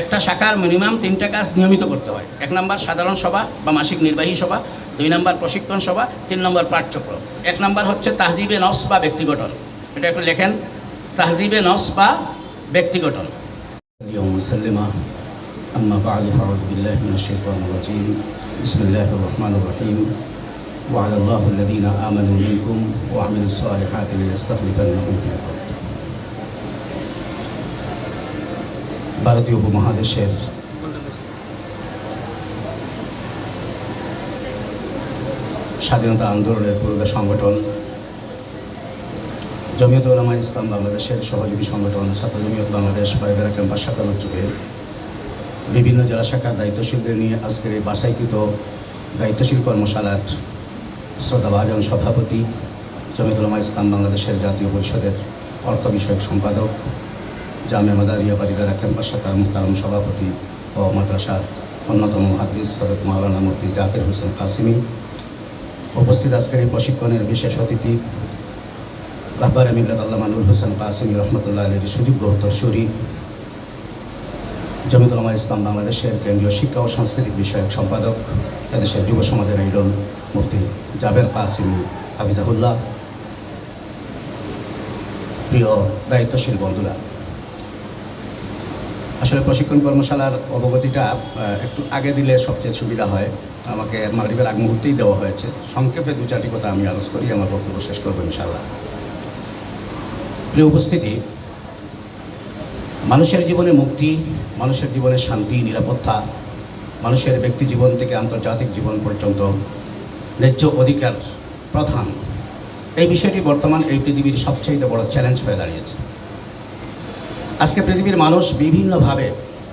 একটা শাখার মিনিমাম 3টা কাজ নিয়মিত করতে হয়। 1 নম্বর সাধারণ সভা বা মাসিক নির্বাহী সভা, 2 নম্বর প্রশিক্ষণ সভা, 3 নম্বর পাঠচক্র। 1 নম্বর হচ্ছে তাহজিবে নফস বা ব্যক্তি গঠন। এটা একটু লেখেন, তাহজিবে নফস বা ব্যক্তি গঠন। أما بعد فأعوذ بالله من الشيطان الرجيم بسم الله الرحمن الرحيم وعلى الله الذين آمنوا منكم وعملوا الصالحات ليستخلفنهم في الأرض। ভারতীয় উপমহাদেশের স্বাধীনতা আন্দোলনের পূর্ব সংগঠন জমিয়তে উলামা ইসলাম বাংলাদেশের সহযোগী সংগঠন ছাত্র জমিয়ত বাংলাদেশ পায়গারা ক্যাম্পাস শাখার উদ্যোগে বিভিন্ন জেলা শাখার দায়িত্বশীলদের নিয়ে আজকের এই বাছাইকৃত দায়িত্বশীল কর্মশালার শ্রদ্ধাভাজন সভাপতি, জমিয়তুল উলামা ইসলাম বাংলাদেশের জাতীয় পরিষদের অর্থ বিষয়ক সম্পাদক, জামে মাদারিয়া পারিগারা ক্যাম্পাস শাখার মুহতারাম সভাপতি ও মাদ্রাসার অন্যতম মুহাদ্দিস হযরত মাওলানা মুফতি জাকির হোসেন কাসিমি, উপস্থিত আজকের এই প্রশিক্ষণের বিশেষ অতিথি রাহবারে মিল্লাত আল্লামা নূর হোসেন কাসিমি রহমতুল্লাহ আলাইহির সুযোগ্য উত্তরসূরি, জমিয়তুল উলামা ইসলাম বাংলাদেশের কেন্দ্রীয় শিক্ষা ও সাংস্কৃতিক বিষয়ক সম্পাদক, এদেশের যুব সমাজের আইডল মুফতি জাবের কাসিমি হাফিজাহুল্লাহ, প্রিয় দায়িত্বশীল বন্ধুরা, আসলে প্রশিক্ষণ কর্মশালার অবগতিটা একটু আগে দিলে সবচেয়ে সুবিধা হয়। আমাকে মাগরিবের আগ মুহূর্তেই দেওয়া হয়েছে। সংক্ষেপে 2-4টি কথা আমি আলোচনা করি, আমার বক্তব্য শেষ করবো ইনশাআল্লাহ। প্রিয় উপস্থিতি, মানুষের জীবনে মুক্তি, মানুষের জীবনে শান্তি, নিরাপত্তা, মানুষের ব্যক্তি জীবন থেকে আন্তর্জাতিক জীবন পর্যন্ত ন্যায্য অধিকার প্রধান, এই বিষয়টি বর্তমান এই পৃথিবীর সবচেয়ে বড় চ্যালেঞ্জ হয়ে দাঁড়িয়েছে। আজকে পৃথিবীর মানুষ বিভিন্নভাবে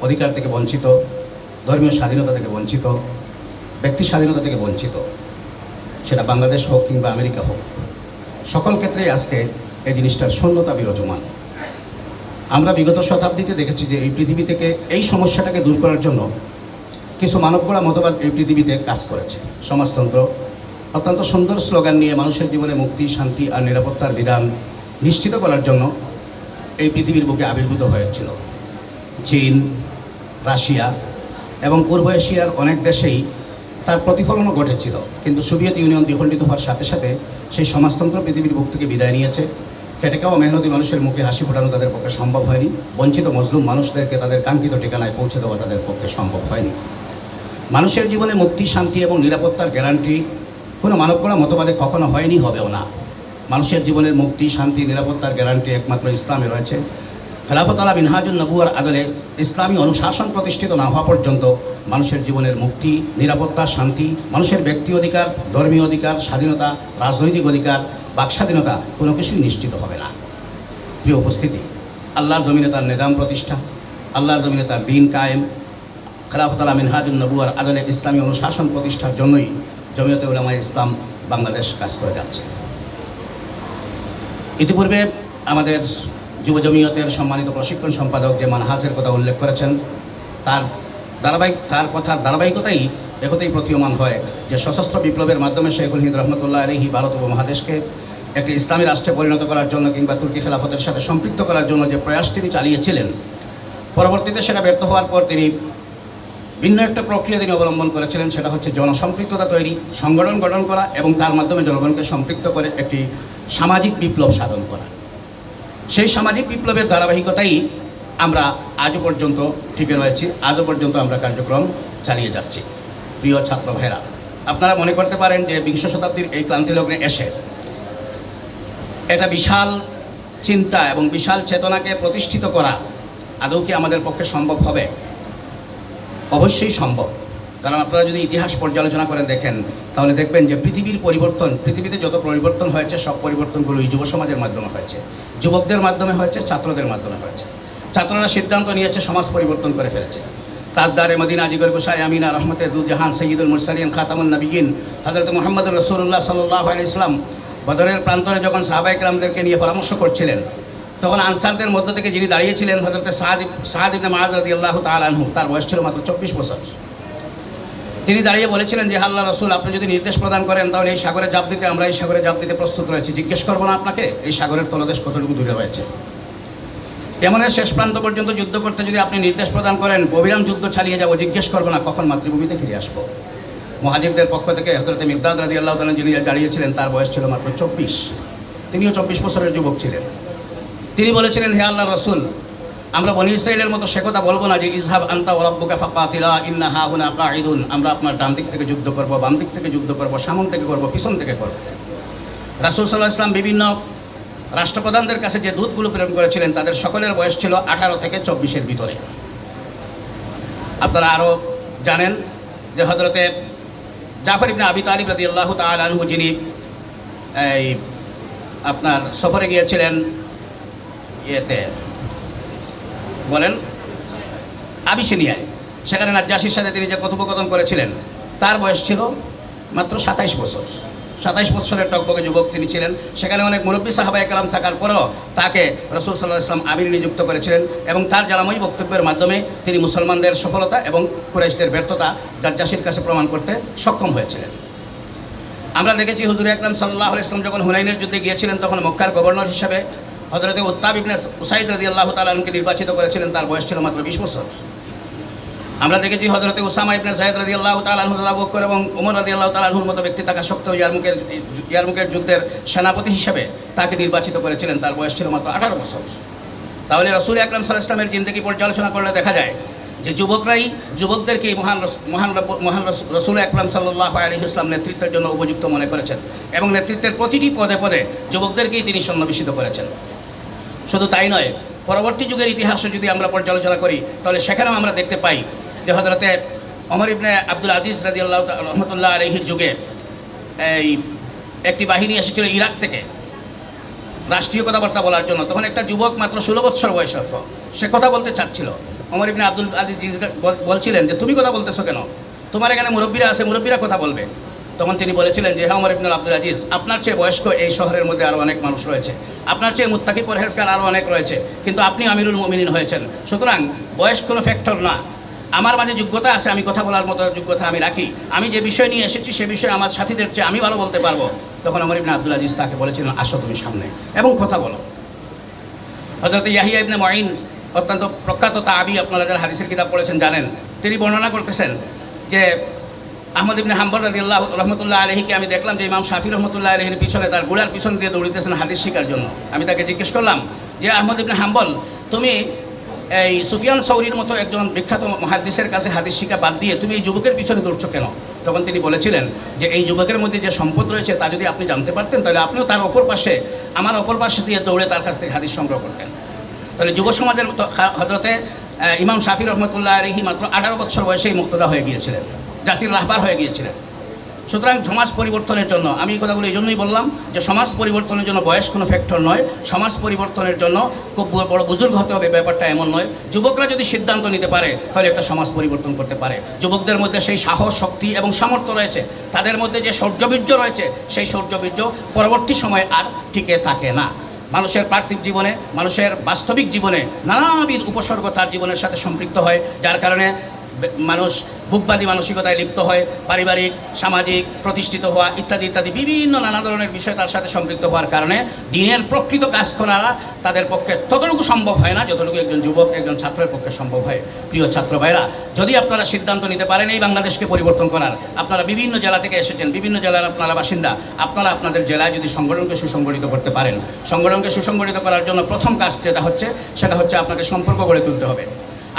অধিকার থেকে বঞ্চিত, ধর্মীয় স্বাধীনতা থেকে বঞ্চিত, ব্যক্তি স্বাধীনতা থেকে বঞ্চিত, সেটা বাংলাদেশ হোক কিংবা আমেরিকা হোক, সকল ক্ষেত্রেই আজকে এই জিনিসটার শূন্যতা বিরাজমান। আমরা বিগত শতাব্দীতে দেখেছি যে এই পৃথিবী থেকে এই সমস্যাটাকে দূর করার জন্য কিছু মানবগড়া মতবাদ এই পৃথিবীতে কাজ করেছে। সমাজতন্ত্র অত্যন্ত সুন্দর স্লোগান নিয়ে মানুষের জীবনে মুক্তি, শান্তি আর নিরাপত্তার বিধান নিশ্চিত করার জন্য এই পৃথিবীর বুকে আবির্ভূত হয়েছিল। চীন, রাশিয়া এবং পূর্ব এশিয়ার অনেক দেশেই তার প্রতিফলনও ঘটেছিল, কিন্তু সোভিয়েত ইউনিয়ন দ্বিখণ্ডিত হওয়ার সাথে সাথে সেই সমাজতন্ত্র পৃথিবীর বুক থেকে বিদায় নিয়েছে। খেটে খাওয়া মেহনতি মানুষের মুখে হাসি ফোটানো তাদের পক্ষে সম্ভব হয়নি। বঞ্চিত মজলুম মানুষদেরকে তাদের কাঙ্ক্ষিত ঠিকানায় পৌঁছে দেওয়া তাদের পক্ষে সম্ভব হয়নি। মানুষের জীবনে মুক্তি, শান্তি এবং নিরাপত্তার গ্যারান্টি কোনো মানবগড়া মতবাদে কখনো হয়নি, হবেও না। মানুষের জীবনের মুক্তি, শান্তি, নিরাপত্তার গ্যারান্টি একমাত্র ইসলামে রয়েছে। খেলাফত আলা মিনহাজুন নবুয়ার আদলে ইসলামী অনুশাসন প্রতিষ্ঠিত না হওয়া পর্যন্ত মানুষের জীবনের মুক্তি, নিরাপত্তা, শান্তি, মানুষের ব্যক্তি অধিকার, ধর্মীয় অধিকার, স্বাধীনতা, রাজনৈতিক অধিকার, বাক স্বাধীনতা কোনো কিছুই নিশ্চিত হবে না। প্রিয় উপস্থিতি, আল্লাহর জমিনে তার নিজাম প্রতিষ্ঠা, আল্লাহর জমিনে তার দিন কায়েম, খেলাফত আলা মিনহাজুন নবুয়ার আদলে ইসলামী অনুশাসন প্রতিষ্ঠার জন্যই জমিয়তে উলামা ইসলাম বাংলাদেশ কাজ করে যাচ্ছে। ইতিপূর্বে আমাদের যুব জমিয়তের সম্মানিত প্রশিক্ষণ সম্পাদক যে মানহাজের কথা উল্লেখ করেছেন, তার কথার ধারাবাহিকতাই একতেই প্রতীয়মান হয় যে সশস্ত্র বিপ্লবের মাধ্যমে শেখুল হিন্দ রহমতুল্লাহ আলাইহি ভারত উপমহাদেশকে একটি ইসলামী রাষ্ট্রে পরিণত করার জন্য কিংবা তুর্কি খেলাফতের সাথে সম্পৃক্ত করার জন্য যে প্রয়াস তিনি চালিয়েছিলেন, পরবর্তীতে সেটা ব্যর্থ হওয়ার পর তিনি ভিন্ন একটা প্রক্রিয়া তিনি অবলম্বন করেছিলেন। সেটা হচ্ছে জনসম্পৃক্ততা তৈরি, সংগঠন গঠন করা এবং তার মাধ্যমে জনগণকে সম্পৃক্ত করে একটি সামাজিক বিপ্লব সাধন করা। সেই সামাজিক বিপ্লবের ধারাবাহিকতাই আমরা আজও পর্যন্ত টিকে রয়েছি, আজও পর্যন্ত আমরা কার্যক্রম চালিয়ে যাচ্ছি। প্রিয় ছাত্র ভাইরা, আপনারা মনে করতে পারেন যে বিংশ শতাব্দীর এই ক্লান্তিলগ্নে এসে এটা বিশাল চিন্তা এবং বিশাল চেতনাকে প্রতিষ্ঠিত করা আদৌ কি আমাদের পক্ষে সম্ভব হবে? অবশ্যই সম্ভব। কারণ আপনারা যদি ইতিহাস পর্যালোচনা করে দেখেন তাহলে দেখবেন যে পৃথিবীর পরিবর্তন, পৃথিবীতে যত পরিবর্তন হয়েছে সব পরিবর্তনগুলো এই যুব সমাজের মাধ্যমে হয়েছে, যুবকদের মাধ্যমে হয়েছে, ছাত্রদের মাধ্যমে হয়েছে। ছাত্ররা সিদ্ধান্ত নিয়েছে, সমাজ পরিবর্তন করে ফেলেছে। তাজদারে মদিনা জিগর গোসাই আমিনা রহমতে দুজাহান সৈয়দুল মুরসালিন খাতামুন নবিয়িন হযরত মুহাম্মদ রাসূলুল্লাহ সাল্লাল্লাহু আলাইহি ওয়াসাল্লাম বদরের প্রান্তরে যখন সাহাবায়ে কেরামদেরকে নিয়ে পরামর্শ করছিলেন, তখন আনসারদের মধ্য থেকে যিনি দাঁড়িয়েছিলেন হযরত সাদ ইবনে মুআয রাদিয়াল্লাহু তাআলা আনহু, তার বয়স ছিল মাত্র 24 বছর। তিনি দাঁড়িয়ে বলেছিলেন যে আল্লাহ রাসূল, আপনি যদি নির্দেশ প্রদান করেন তাহলে এই সাগরে জাপ দিতে, আমরা এই সাগরে জাপ দিতে প্রস্তুত রয়েছি। জিজ্ঞেস করবো না আপনাকে এই সাগরের তলদেশ কতটুকু দূরে রয়েছে? যেমনের শেষ প্রান্ত পর্যন্ত যুদ্ধ করতে যদি আপনি নির্দেশ প্রদান করেন, অবিরাম যুদ্ধ চালিয়ে যাব, জিজ্ঞেস করবো না কখন মাতৃভূমিতে ফিরে আসবো। মুহাজিরদের পক্ষ থেকে হযরত মিকদাদ রাদিয়াল্লাহু তাআলা যিনি দাঁড়িয়েছিলেন, তার বয়স ছিল মাত্র 24। তিনিও 24 বছরের যুবক ছিলেন। তিনি বলেছিলেন, হে আল্লাহর রাসূল, আমরা বনী ইসরাইলের মতো সে কথা বলবো না যে ইযহাব আনতা ওয়া রাব্বুকা ফাকাতিলা ইন্না হাহুনা কাঈদুন। আমরা আপনার ডান দিক থেকে যুদ্ধ করব, বাম দিক থেকে যুদ্ধ করব, সামন থেকে করব, পিছন থেকে করব। রাসূল সাল্লাল্লাহু আলাইহি ওয়াসাল্লাম বিভিন্ন রাষ্ট্রপ্রধানদের কাছে যে দূতগুলো প্রেরণ করেছিলেন, তাদের সকলের বয়স ছিল 18 থেকে 24-এর ভিতরে। আপনারা আরও জানেন যে হযরতে জাফর ইবনে আবি তালিব রাদিয়াল্লাহু তাআলা আনহু, যিনি এই আপনার সফরে গিয়েছিলেন ইয়েতে বলেন আবিসিনিয়ায়, সেখানে নাজ্জাশীর সাথে তিনি যে কথোপকথন করেছিলেন, তার বয়স ছিল মাত্র 27 বছর। 27 বছরের টকবকে যুবক তিনি ছিলেন। সেখানে অনেক মুরব্বী সাহাবায়ে কেরাম থাকার পরেও তাকে রাসূল সাল্লাল্লাহু আলাইহি ওয়াসাল্লাম আমির নিযুক্ত করেছিলেন এবং তার জ্বালাময়ী বক্তব্যের মাধ্যমে তিনি মুসলমানদের সফলতা এবং কুরাইশদের ব্যর্থতা নাজ্জাশীর কাছে প্রমাণ করতে সক্ষম হয়েছিলেন। আমরা দেখেছি হুজুর আকরাম সাল্লাল্লাহু আলাইহি ওয়াসাল্লাম যখন হুনাইনের যুদ্ধে গিয়েছিলেন, তখন মক্কার গভর্নর হিসাবে হযরতে উত্তাব ইবনে উসাইদ রাদিয়াল্লাহু তাআলা আনহুকে নির্বাচিত করেছিলেন। তার বয়স ছিল মাত্র 20 বছর। আমরা দেখেছি হযরতে উসামা ইবনে যায়েদ রাদিয়াল্লাহু তাআলা আনহু, আবু বকর এবং ওমর রাদিয়াল্লাহু তাআলা আনহুর মতো ব্যক্তি থাকা সত্ত্বেও ইয়ারমুকের যুদ্ধের সেনাপতি হিসেবে তাকে নির্বাচিত করেছিলেন। তার বয়স ছিল মাত্র 18 বছর। তাহলে রাসূল আকরাম সাল্লাল্লাহু আলাইহি ওয়াসাল্লামের জিন্দেগি পর্যালোচনা করলে দেখা যায় যে যুবকদেরকেই মহান রাসূল আকরাম সাল্লাল্লাহু আলাইহি ওয়াসাল্লাম নেতৃত্বের জন্য উপযুক্ত মনে করেছেন এবং নেতৃত্বের প্রতিটি পদে পদে যুবকদেরকেই তিনি সন্নিবেশিত করেছেন। শুধু তাই নয়, পরবর্তী যুগের ইতিহাসও যদি আমরা পর্যালোচনা করি, তাহলে সেখানেও আমরা দেখতে পাই যে হযরতে ওমর ইবনে আব্দুল আজিজ রাদিয়াল্লাহু রাহমাতুল্লাহ আলাইহির যুগে এই একটি বাহিনী এসেছিল ইরাক থেকে রাষ্ট্রীয় কথাবার্তা বলার জন্য। তখন একটা যুবক মাত্র 16 বছর বয়সের, সে কথা বলতে চাচ্ছিল। ওমর ইবনে আব্দুল আজিজ বলছিলেন যে তুমি কথা বলতেছো কেন? তোমার এখানে মুরব্বীরা আছে, মুরব্বীরা কথা বলবে। তখন তিনি বলেছিলেন যে হ্যাঁ ওমর ইবনে আব্দুল আজিজ, আপনার চেয়ে বয়স্ক এই শহরের মধ্যে আরও অনেক মানুষ রয়েছে, আপনার চেয়ে মুত্তাকি পরহেজগার আরও অনেক রয়েছে, কিন্তু আপনি আমিরুল মুমিনিন হয়েছেন। সুতরাং বয়স কোনো ফ্যাক্টর না, আমার মাঝে যোগ্যতা আছে, আমি কথা বলার মতো যোগ্যতা আমি রাখি, আমি যে বিষয় নিয়ে এসেছি সে বিষয়ে আমার সাথীদের চেয়ে আমি ভালো বলতে পারবো। তখন ওমর ইবনে আব্দুল আজিজ তাকে বলেছিলেন, আসো তুমি সামনে এবং কথা বলো। হযরত ইয়াহিয়া ইবনে মুঈন, অত্যন্ত প্রখ্যাত তাবী, আপনারা যারা হাদিসের কিতাব পড়েছেন জানেন, তিনি বর্ণনা করতেছেন যে আহমদ ইবনে হাম্বল রাদিয়াল্লাহু রাহমাতুল্লাহ আলাইহিকে আমি দেখলাম যে ইমাম শাফি রহমতুল্লাহ আলাইহির পিছনে, তার গোড়ার পিছন দিয়ে দৌড়িতেছেন হাদিস শেখার জন্য। আমি তাকে জিজ্ঞেস করলাম যে আহমদ ইবনে হাম্বল, তুমি এই সুফিয়ান সৌরির মতো একজন বিখ্যাত মুহাদ্দিসের কাছে হাদিস শিক্ষা বাদ দিয়ে তুমি এই যুবকের পিছনে দৌড়ছো কেন? তখন তিনি বলেছিলেন যে এই যুবকের মধ্যে যে সম্পদ রয়েছে তা যদি আপনি জানতে পারতেন, তাহলে আপনিও তার অপর পাশে, আমার অপর পাশে দিয়ে দৌড়ে তার কাছ থেকে হাদিস সংগ্রহ করতেন। তাহলে যুব সমাজের হযরতে ইমাম শাফি রহমতুল্লাহ আলাইহি মাত্র 18 বছর বয়সেই মুক্তদা হয়ে গিয়েছিলেন, জাতির রাহবার হয়ে গিয়েছিলেন। সুতরাং সমাজ পরিবর্তনের জন্য, আমি এই কথাগুলো এই জন্যই বললাম যে সমাজ পরিবর্তনের জন্য বয়স কোনো ফ্যাক্টর নয়। সমাজ পরিবর্তনের জন্য খুব বড় বুজুর্গ হতে হবে ব্যাপারটা এমন নয়। যুবকরা যদি সিদ্ধান্ত নিতে পারে তাহলে একটা সমাজ পরিবর্তন করতে পারে। যুবকদের মধ্যে সেই সাহস, শক্তি এবং সামর্থ্য রয়েছে, তাদের মধ্যে যে শৌর্যবীর্য রয়েছে, সেই শৌর্যবীর্য পরবর্তী সময়ে আর টিকে থাকে না। মানুষের পার্থিব জীবনে, মানুষের বাস্তবিক জীবনে নানাবিধ উপসর্গ তার জীবনের সাথে সম্পৃক্ত হয়, যার কারণে মানুষ বুকবাদী মানসিকতায় লিপ্ত হয়, পারিবারিক, সামাজিক, প্রতিষ্ঠিত হওয়া ইত্যাদি ইত্যাদি বিভিন্ন নানা ধরনের বিষয় তার সাথে সম্পৃক্ত হওয়ার কারণে দিনের প্রকৃত কাজ করা তাদের পক্ষে ততটুকু সম্ভব হয় না যতটুকু একজন যুবক, একজন ছাত্রের পক্ষে সম্ভব হয়। প্রিয় ছাত্র ভাইরা, যদি আপনারা সিদ্ধান্ত নিতে পারেন এই বাংলাদেশকে পরিবর্তন করার, আপনারা বিভিন্ন জেলা থেকে এসেছেন, বিভিন্ন জেলার আপনারা বাসিন্দা, আপনারা আপনাদের জেলায় যদি সংগঠনকে সুসংগঠিত করতে পারেন, সংগঠনকে সুসংগঠিত করার জন্য প্রথম কাজ যেটা হচ্ছে সেটা হচ্ছে আপনাকে সম্পর্ক গড়ে তুলতে হবে।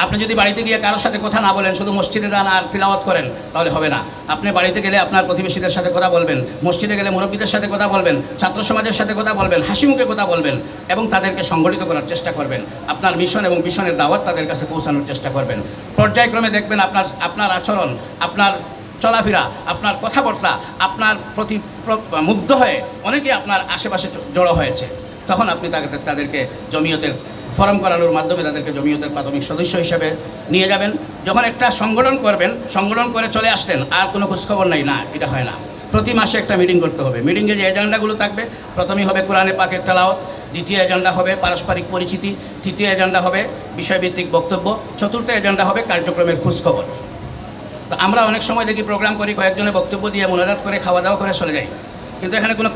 আপনি যদি বাড়িতে গিয়ে কারোর সাথে কথা না বলেন, শুধু মসজিদে যান আর তিলাওয়াত করেন, তাহলে হবে না। আপনি বাড়িতে গেলে আপনার প্রতিবেশীদের সাথে কথা বলবেন, মসজিদে গেলে মুরব্বীদের সাথে কথা বলবেন, ছাত্র সমাজের সাথে কথা বলবেন, হাসি মুখে কথা বলবেন এবং তাদেরকে সংগঠিত করার চেষ্টা করবেন। আপনার মিশন এবং মিশনের দাওয়াত তাদের কাছে পৌঁছানোর চেষ্টা করবেন। পর্যায়ক্রমে দেখবেন আপনার আচরণ, আপনার চলাফেরা, আপনার কথাবার্তা আপনার প্রতি মুগ্ধ হয়ে অনেকে আপনার আশেপাশে জড়ো হয়েছে। তখন আপনি তাদেরকে জমিয়তের ফরম করানোর মাধ্যমে তাদেরকে জমিয়তের প্রাথমিক সদস্য হিসেবে নিয়ে যাবেন। যখন একটা সংগঠন করবেন, সংগঠন করে চলে আসলেন আর কোনো খোঁজখবর নাই, না, এটা হয় না। প্রতি মাসে একটা মিটিং করতে হবে। মিটিংয়ে যে এজেন্ডাগুলো থাকবে, প্রথমেই হবে কোরআনে পাকের তেলাওয়াত, দ্বিতীয় এজেন্ডা হবে পারস্পরিক পরিচিতি, তৃতীয় এজেন্ডা হবে বিষয়ভিত্তিক বক্তব্য, চতুর্থ এজেন্ডা হবে কার্যক্রমের খোঁজখবর। তো আমরা অনেক সময় দেখি প্রোগ্রাম করি, কয়েকজনে বক্তব্য দিয়ে মোনাজাত করে খাওয়া দাওয়া করে চলে যাই, কিন্তু এখানে কোনো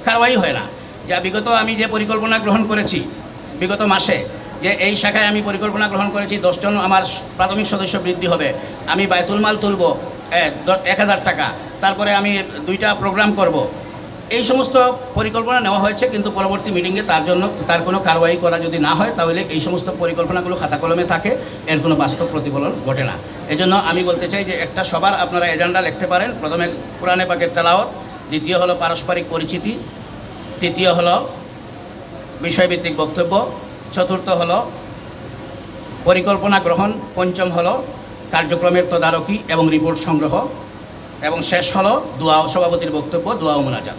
কারওয়াই হয় না। যা বিগত আমি যে পরিকল্পনা গ্রহণ করেছি বিগত মাসে যে এই শাখায় আমি পরিকল্পনা গ্রহণ করেছি 10 জন আমার প্রাথমিক সদস্য বৃদ্ধি হবে, আমি বায়তুল মাল তুলব 1000 টাকা, তারপরে আমি 2টা প্রোগ্রাম করব, এই সমস্ত পরিকল্পনা নেওয়া হয়েছে। কিন্তু পরবর্তী মিটিংয়ে তার কোনো কারবাই করা যদি না হয় তাহলে এই সমস্ত পরিকল্পনাগুলো খাতা কলমে থাকে, এর কোনো বাস্তব প্রতিফলন ঘটে না। এজন্য আমি বলতে চাই যে একটা সবার আপনারা এজেন্ডা লিখতে পারেন। প্রথমে কোরআনে পাকের তেলাওয়াত, দ্বিতীয় হলো পারস্পরিক পরিচিতি, তৃতীয় হলো বিষয়ভিত্তিক বক্তব্য, চতুর্থ হলো পরিকল্পনা গ্রহণ, পঞ্চম হলো কার্যক্রমের তদারকি এবং রিপোর্ট সংগ্রহ, এবং শেষ হলো দোয়া ও সভাপতির বক্তব্য, দোয়া ও মুনাজাত।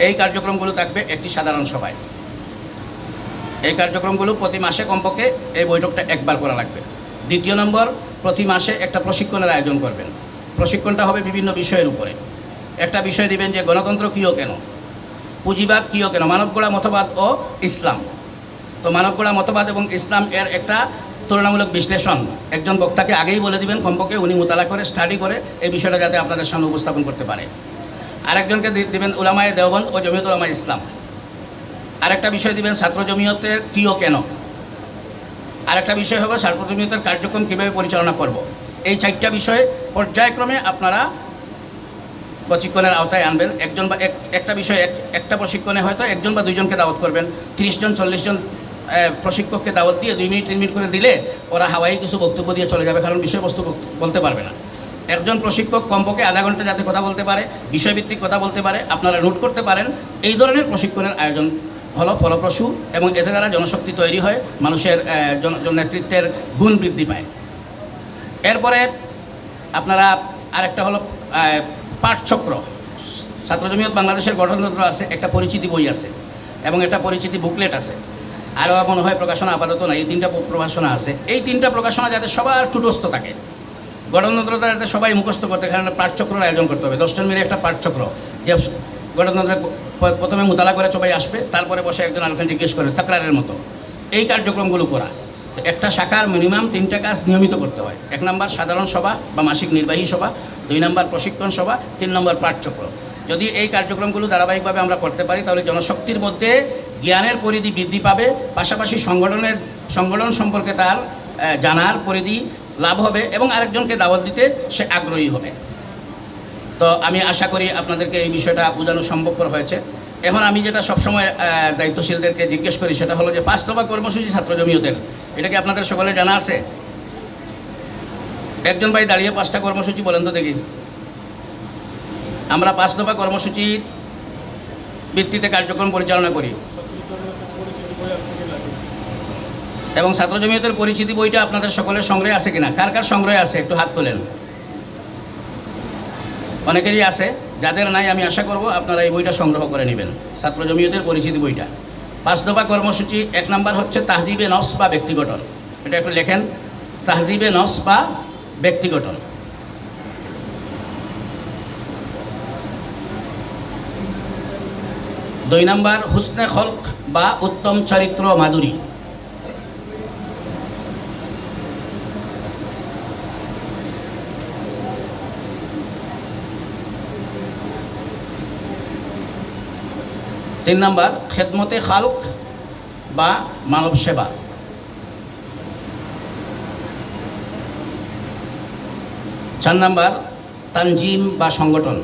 এই কার্যক্রমগুলো থাকবে একটি সাধারণ সভায়। এই কার্যক্রমগুলো প্রতি মাসে কমপক্ষে এই বৈঠকটা একবার করা লাগবে। দ্বিতীয় নম্বর, প্রতি মাসে একটা প্রশিক্ষণের আয়োজন করবেন। প্রশিক্ষণটা হবে বিভিন্ন বিষয়ের উপরে। একটা বিষয় দিবেন যে গণতন্ত্র কী ও কেন, পুঁজিবাদ কী ও কেন, মানবগড়া মতবাদ ও ইসলাম। তো মানবগড়া মতবাদ এবং ইসলাম এর একটা তুলনামূলক বিশ্লেষণ একজন বক্তাকে আগেই বলে দিবেন, কমপক্ষে উনি মোতালা করে স্টাডি করে এই বিষয়টা যাতে আপনাদের সামনে উপস্থাপন করতে পারে। আরেকজনকে দিবেন উলামায়ে দেওবন্দ ও জমিয়ত উলামায়ে ইসলাম। আরেকটা বিষয় দিবেন ছাত্র জমিয়তের কী ও কেন। আরেকটা বিষয় হবে ছাত্র জমিয়তের কার্যক্রম কীভাবে পরিচালনা করব। এই 4টা বিষয়ে পর্যায়ক্রমে আপনারা প্রশিক্ষণের আওতায় আনবেন। একজন বা একটা বিষয় একটা প্রশিক্ষণে হয়তো 1জন বা 2জনকে দাওয়াত করবেন। 30 জন 40 জন প্রশিক্ষককে দাওয়াত দিয়ে 2 মিনিট 3 মিনিট করে দিলে ওরা হাওয়াই কিছু বক্তব্য দিয়ে চলে যাবে, কারণ বিষয়বস্তু বলতে পারবে না। একজন প্রশিক্ষক কমপক্ষে আধা ঘন্টা যাতে কথা বলতে পারে, বিষয়ভিত্তিক কথা বলতে পারে, আপনারা নোট করতে পারেন। এই ধরনের প্রশিক্ষণের আয়োজন হলো ফলপ্রসূ, এবং এতে দ্বারা জনশক্তি তৈরি হয়, মানুষের নেতৃত্বের গুণ বৃদ্ধি পায়। এরপরে আপনারা আরেকটা হলো পাঠচক্র। ছাত্র জমিয়ত বাংলাদেশের গঠনতন্ত্র আছে, একটা পরিচিতি বই আছে এবং একটা পরিচিতি বুকলেট আছে, আরও মনে হয় প্রকাশনা আপাতত না, এই 3টা প্রকাশনা আছে। এই 3টা প্রকাশনা যাতে সবার টুটস্থ থাকে, গঠনতন্ত্রটা যাতে সবাই মুখস্থ করতে, কারণে পাঠচক্রের আয়োজন করতে হবে। 10 জন মিলে একটা পাঠচক্র, যে গঠনতন্ত্রের প্রথমে মোতালা করে সবাই আসবে, তারপরে বসে একজন আরেকজন জিজ্ঞেস করে, তাকরারের মতো এই কার্যক্রমগুলো করা। তো একটা শাখার মিনিমাম 3টা কাজ নিয়মিত করতে হয়। 1 নম্বর সাধারণ সভা বা মাসিক নির্বাহী সভা, 2 নম্বর প্রশিক্ষণ সভা, 3 নম্বর পাঠচক্র। যদি এই কার্যক্রমগুলো ধারাবাহিকভাবে আমরা করতে পারি তাহলে জনশক্তির মধ্যে জ্ঞানের পরিধি বৃদ্ধি পাবে, পাশাপাশি সংগঠন সম্পর্কে তার জানার পরিধি লাভ হবে এবং আরেকজনকে দাওয়াত দিতে সে আগ্রহী হবে। তো আমি আশা করি আপনাদেরকে এই বিষয়টা বোঝানো সম্ভবপর হয়েছে। এখন আমি যেটা সবসময় দায়িত্বশীলদেরকে জিজ্ঞেস করি সেটা হলো যে 5 দফা কর্মসূচি ছাত্র জমিয়তের, এটা কি আপনাদের সকলে জানা আছে? একজন ভাই দাঁড়িয়ে 5টা কর্মসূচি বলেন তো দেখি। আমরা 5 দফা কর্মসূচির ভিত্তিতে কার্যক্রম পরিচালনা করি, এবং ছাত্র জমিয়তের পরিচিতি বইটা আপনাদের সকলের সংগ্রহে আছে কিনা? কার কার সংগ্রহে আছে একটু হাত তোলেন। অনেকেরই আছে, যাদের নাই আমি আশা করব আপনারা এই বইটা সংগ্রহ করে নেবেন, ছাত্র জমিয়তের পরিচিতি বইটা। 5 দফা কর্মসূচি 1 নম্বর হচ্ছে তাহজিবে নফস বা ব্যক্তি গঠন। এটা একটু লেখেন, তাহজিবে নফস বা ব্যক্তি গঠন। 2 নম্বর হুসনে খলক বা উত্তম চরিত্র মাধুরী। 3 নম্বর খেদমতে খালক বা মানব সেবা। 4 নম্বর তানজিম বা সংগঠন।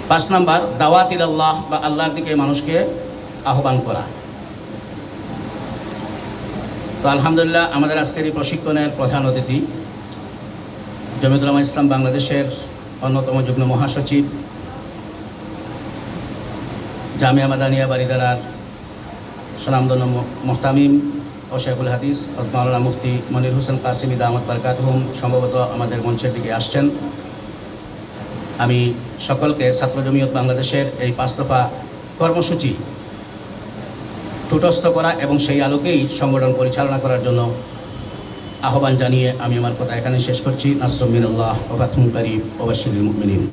5 নম্বর দাওয়াত ইলাল্লাহ বা আল্লাহর দিকে মানুষকে আহ্বান করা। তো আলহামদুলিল্লাহ আমাদের আজকের এই প্রশিক্ষণের প্রধান অতিথি জমিয়তুল উলামা ইসলাম বাংলাদেশের অন্যতম যুগ্ম মহাসচিব, জামিয়া মাদানিয়া বারিদারার সুনামধন্য মুহতামিম ও শেখুল হাদিস মাওলানা মুফতি মনির হোসেন কাসিমি দামাত বারকাতুহুম সম্ভবত আমাদের মঞ্চের দিকে আসছেন। আমি সকলকে ছাত্র জমিয়ত বাংলাদেশের এই 5 দফা কর্মসূচি টুটস্থ করা এবং সেই আলোকেই সংগঠন পরিচালনা করার জন্য আহ্বান জানিয়ে আমি আমার কথা এখানে শেষ করছি। নাসরুম মিনাল্লাহ ওয়া ফাতহুন কারীব ওয়া বাশশিরিল মুমিনিন।